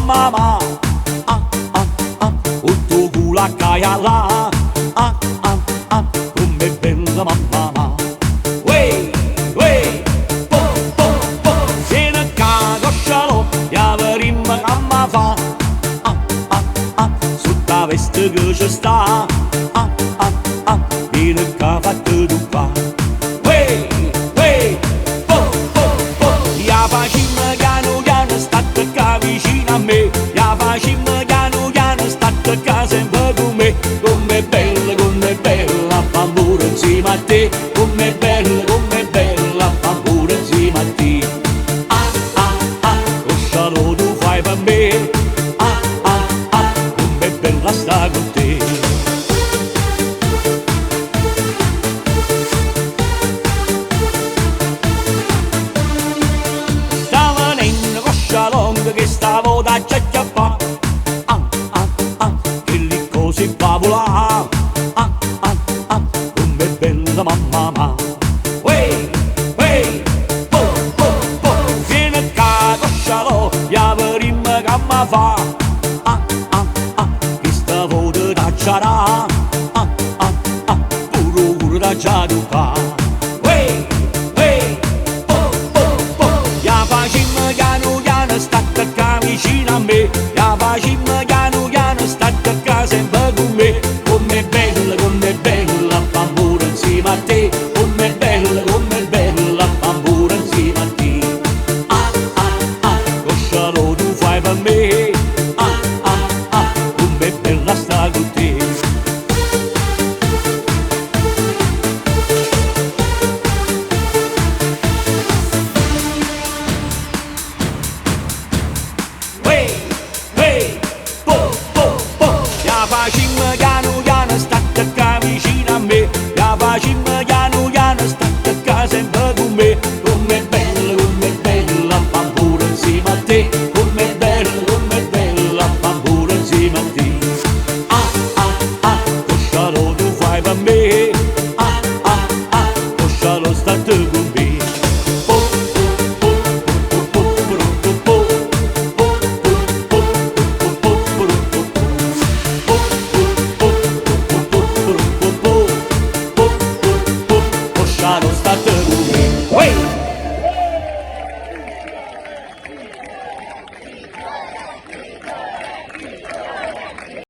mamma. Il tuo culo a caia là. Come bella mamma. Uè, uè, po, po, po. Viene cago scialo, ya verimma mamma fa. Sotto veste che ci sta. Viene ca fatto tu fa. Uè, uè, po, po, po. Ya facimmo piano piano, state qua vicino a me. Ya facimmo piano piano, state qua sempre con me. Com'è bella, fa pure insieme a te. Com'è bella, fa pure insieme a te. Lo scialo tu fai per me. Com'è bella sta con te. Stava venendo con scialonga che stavo da giacchiappa. Che lì così favola. Com'è bella mamma. Uè, uè, po, po, po. Viene qua con scialo, ya verimma che mi fa. Che stavo da tacciarà. Pure da già tu fa. Uè, uè, po, po, po. Ya facimmo piano piano, state qua vicino a me. Ya facimmo piano piano, state qua sempre con me. Com'è bella, fa pure insieme a te. Com'è bella, fa pure insieme a te. Lo scialo tu fai per me. Com'è bella sta con te. Ya facimmo piano piano, state qua vicino a me. Ya facimmo piano piano, state qua sempre con me. Com'è bella, fa pure insieme a te. Com'è bella, fa pure insieme a te. Lo scialo tu fai per me. Lo scialo state